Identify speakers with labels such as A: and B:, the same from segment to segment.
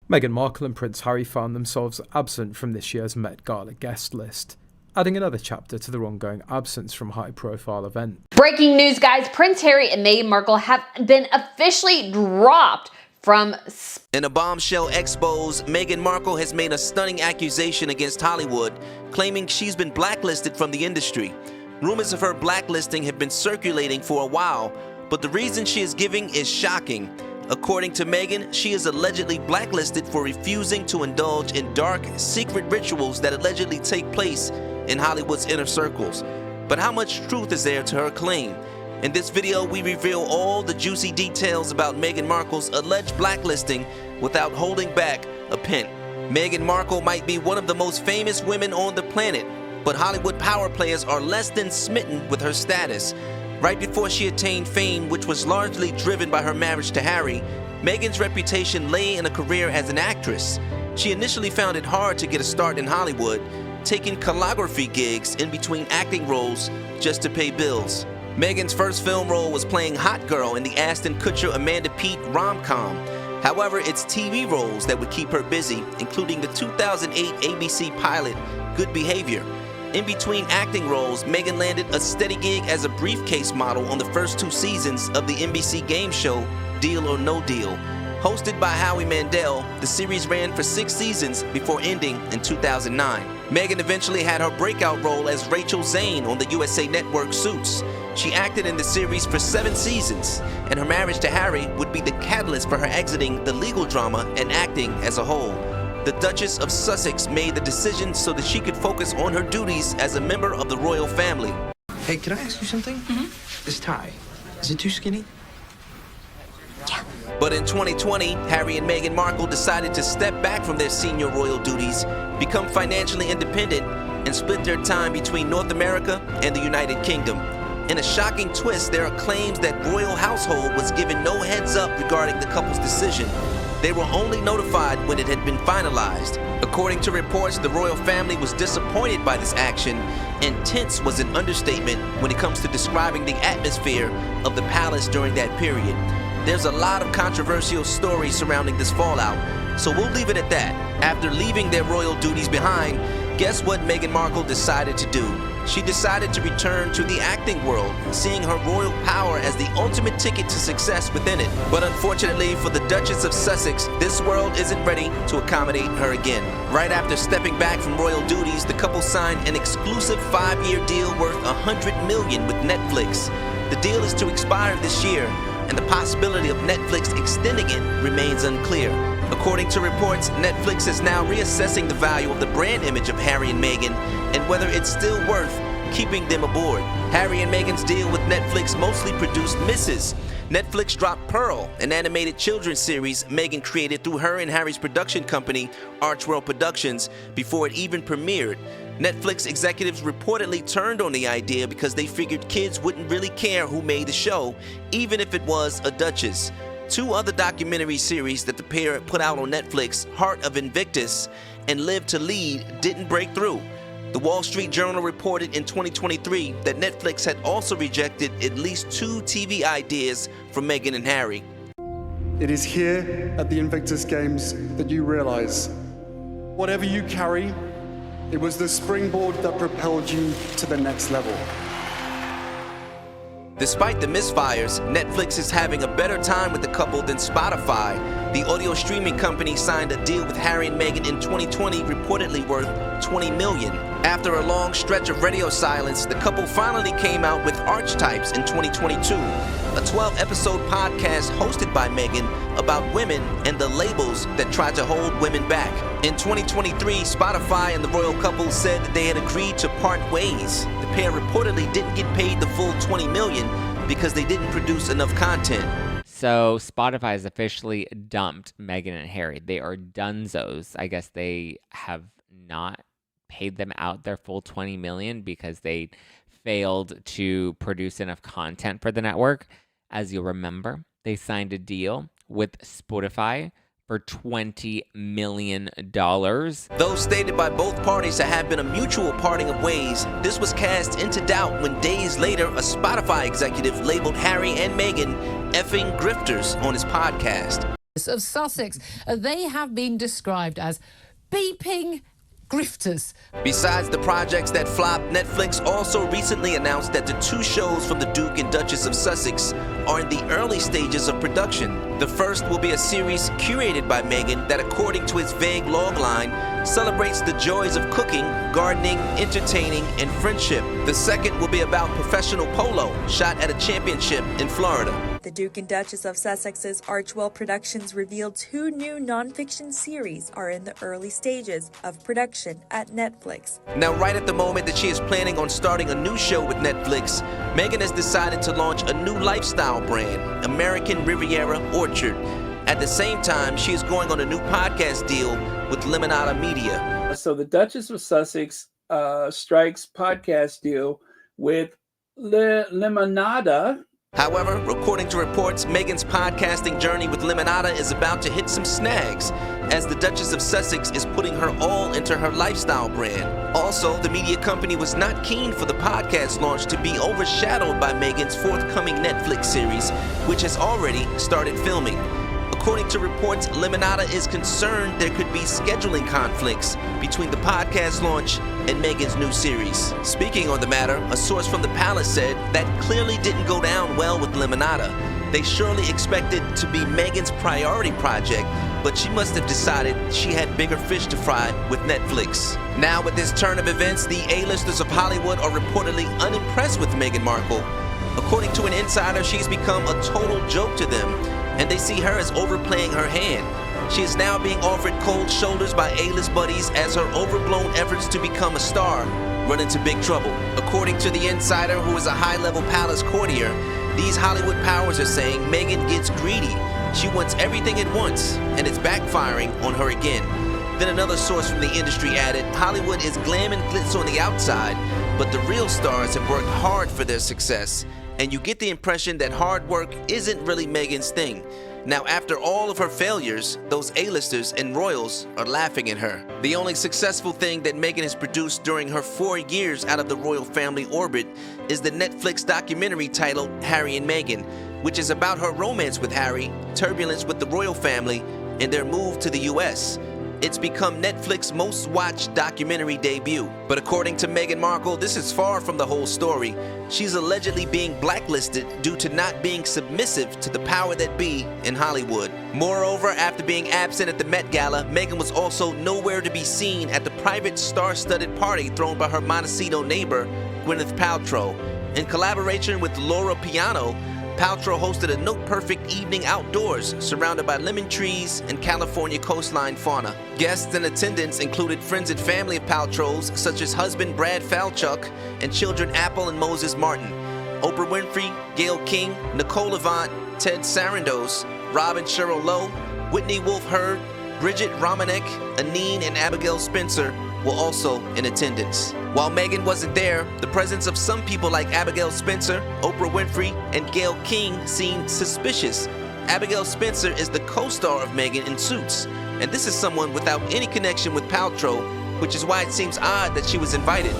A: Meghan Markle and Prince Harry found themselves absent from this year's Met Gala guest list, adding another chapter to their ongoing absence from high-profile events.
B: Breaking news, guys. Prince Harry and Meghan Markle have been officially dropped from...
C: In a bombshell expose, Meghan Markle has made a stunning accusation against Hollywood, claiming she's been blacklisted from the industry. Rumors of her blacklisting have been circulating for a while, but the reason she is giving is shocking. According to Meghan, she is allegedly blacklisted for refusing to indulge in dark, secret rituals that allegedly take place in Hollywood's inner circles. But how much truth is there to her claim? In this video, we reveal all the juicy details about Meghan Markle's alleged blacklisting without holding back a pin. Meghan Markle might be one of the most famous women on the planet, but Hollywood power players are less than smitten with her status. Right before she attained fame, which was largely driven by her marriage to Harry, Meghan's reputation lay in a career as an actress. She initially found it hard to get a start in Hollywood, taking choreography gigs in between acting roles just to pay bills. Meghan's first film role was playing Hot Girl in the Ashton Kutcher-Amanda Peet rom-com. However, it's TV roles that would keep her busy, including the 2008 ABC pilot, Good Behavior. In between acting roles, Meghan landed a steady gig as a briefcase model on the first 2 seasons of the NBC game show Deal or No Deal. Hosted by Howie Mandel, the series ran for 6 seasons before ending in 2009. Meghan eventually had her breakout role as Rachel Zane on the USA Network Suits. She acted in the series for 7 seasons, and her marriage to Harry would be the catalyst for her exiting the legal drama and acting as a whole. The Duchess of Sussex made the decision so that she could focus on her duties as a member of the royal family.
D: Hey, can I ask you something? This tie, is it too skinny?
B: Yeah.
C: But in 2020, Harry and Meghan Markle decided to step back from their senior royal duties, become financially independent, and split their time between North America and the United Kingdom. In a shocking twist, there are claims that royal household was given no heads up regarding the couple's decision. They were only notified when it had been finalized. According to reports, the royal family was disappointed by this action, and tense was an understatement when it comes to describing the atmosphere of the palace during that period. There's a lot of controversial stories surrounding this fallout, so we'll leave it at that. After leaving their royal duties behind, guess what Meghan Markle decided to do? She decided to return to the acting world, seeing her royal power as the ultimate ticket to success within it. But unfortunately for the Duchess of Sussex, this world isn't ready to accommodate her again. Right after stepping back from royal duties, the couple signed an exclusive 5-year deal worth $100 million with Netflix. The deal is to expire this year, and the possibility of Netflix extending it remains unclear. According to reports, Netflix is now reassessing the value of the brand image of Harry and Meghan and whether it's still worth keeping them aboard. Harry and Meghan's deal with Netflix mostly produced misses. Netflix dropped Pearl, an animated children's series Meghan created through her and Harry's production company, Archworld Productions, before it even premiered. Netflix executives reportedly turned on the idea because they figured kids wouldn't really care who made the show, even if it was a duchess. 2 other documentary series that the pair put out on Netflix, Heart of Invictus and Live to Lead, didn't break through. The Wall Street Journal reported in 2023 that Netflix had also rejected at least 2 TV ideas from Meghan and Harry.
E: It is here at the Invictus Games that you realize, whatever you carry, it was the springboard that propelled you to the next level.
C: Despite the misfires, Netflix is having a better time with the couple than Spotify. The audio streaming company signed a deal with Harry and Meghan in 2020 reportedly worth $20 million. After a long stretch of radio silence, the couple finally came out with Archetypes in 2022, a 12-episode podcast hosted by Meghan about women and the labels that try to hold women back. In 2023, Spotify and the royal couple said that they had agreed to part ways. The pair reportedly didn't get paid the full $20 million because they didn't produce enough content.
F: So Spotify has officially dumped Meghan and Harry. They are dunzos. I guess they have not paid them out their full $20 million because they failed to produce enough content for the network. As you'll remember, they signed a deal with Spotify for $20 million.
C: Though stated by both parties to have been a mutual parting of ways, this was cast into doubt when days later a Spotify executive labeled Harry and Meghan effing grifters on his podcast.
G: of Sussex. They have been described as beeping grifters.
C: Besides the projects that flopped, Netflix also recently announced that the 2 shows from the Duke and Duchess of Sussex are in the early stages of production. The first will be a series curated by Meghan that, according to its vague logline, celebrates the joys of cooking, gardening, entertaining, and friendship. The second will be about professional polo, shot at a championship in Florida.
H: The Duke and Duchess of Sussex's Archwell Productions revealed 2 new nonfiction series are in the early stages of production at Netflix.
C: Now, right at the moment that she is planning on starting a new show with Netflix, Meghan has decided to launch a new lifestyle brand, American Riviera Orchard. At the same time, she is going on a new podcast deal with Limonada Media.
I: So the Duchess of Sussex strikes podcast deal with Limonada.
C: However, according to reports, Meghan's podcasting journey with Limonada is about to hit some snags, as the Duchess of Sussex is putting her all into her lifestyle brand. Also, the media company was not keen for the podcast launch to be overshadowed by Meghan's forthcoming Netflix series, which has already started filming. According to reports, Limonada is concerned there could be scheduling conflicts between the podcast launch and Meghan's new series. Speaking on the matter, a source from the palace said that clearly didn't go down well with Limonada. They surely expected to be Meghan's priority project, but she must have decided she had bigger fish to fry with Netflix. Now, with this turn of events, the A-listers of Hollywood are reportedly unimpressed with Meghan Markle. According to an insider, she's become a total joke to them, and they see her as overplaying her hand. She is now being offered cold shoulders by A-list buddies as her overblown efforts to become a star run into big trouble. According to the insider, who is a high-level palace courtier, these Hollywood powers are saying Meghan gets greedy. She wants everything at once, and it's backfiring on her again. Then another source from the industry added, Hollywood is glam and glitz on the outside, but the real stars have worked hard for their success. And you get the impression that hard work isn't really Meghan's thing. Now, after all of her failures, those A-listers and royals are laughing at her. The only successful thing that Meghan has produced during her 4 years out of the royal family orbit is the Netflix documentary titled Harry and Meghan, which is about her romance with Harry, turbulence with the royal family, and their move to the US. It's become Netflix's most watched documentary debut. But according to Meghan Markle, this is far from the whole story. She's allegedly being blacklisted due to not being submissive to the power that be in Hollywood. Moreover, after being absent at the Met Gala, Meghan was also nowhere to be seen at the private star-studded party thrown by her Montecito neighbor, Gwyneth Paltrow. In collaboration with Laura Piano, Paltrow hosted a note-perfect evening outdoors, surrounded by lemon trees and California coastline fauna. Guests in attendance included friends and family of Paltrow's, such as husband Brad Falchuk and children Apple and Moses Martin, Oprah Winfrey, Gayle King, Nicole Avant, Ted Sarandos, Rob and Cheryl Lowe, Whitney Wolfe Herd, Bridget Romanek, Aneen and Abigail Spencer were also in attendance. While Meghan wasn't there, the presence of some people like Abigail Spencer, Oprah Winfrey, and Gayle King seemed suspicious. Abigail Spencer is the co-star of Meghan in Suits, and this is someone without any connection with Paltrow, which is why it seems odd that she was invited.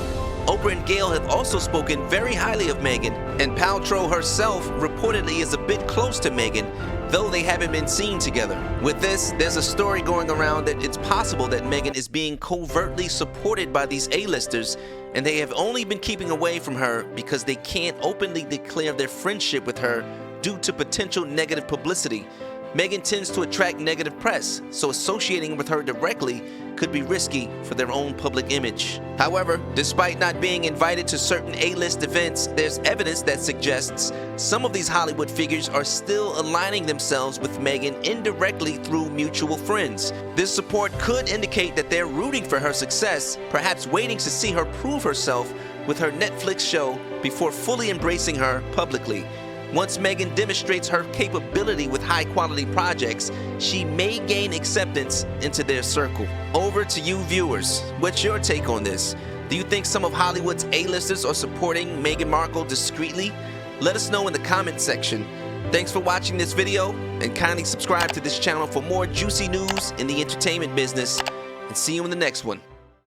C: Oprah and Gayle have also spoken very highly of Meghan, and Paltrow herself reportedly is a bit close to Meghan, though they haven't been seen together. With this, there's a story going around that it's possible that Meghan is being covertly supported by these A-listers, and they have only been keeping away from her because they can't openly declare their friendship with her due to potential negative publicity. Meghan tends to attract negative press, so associating with her directly could be risky for their own public image. However, despite not being invited to certain A-list events, there's evidence that suggests some of these Hollywood figures are still aligning themselves with Meghan indirectly through mutual friends. This support could indicate that they're rooting for her success, perhaps waiting to see her prove herself with her Netflix show before fully embracing her publicly. Once Meghan demonstrates her capability with high-quality projects, she may gain acceptance into their circle. Over to you viewers. What's your take on this? Do you think some of Hollywood's A-listers are supporting Meghan Markle discreetly? Let us know in the comment section. Thanks for watching this video, and kindly subscribe to this channel for more juicy news in the entertainment business, and see you in the next one.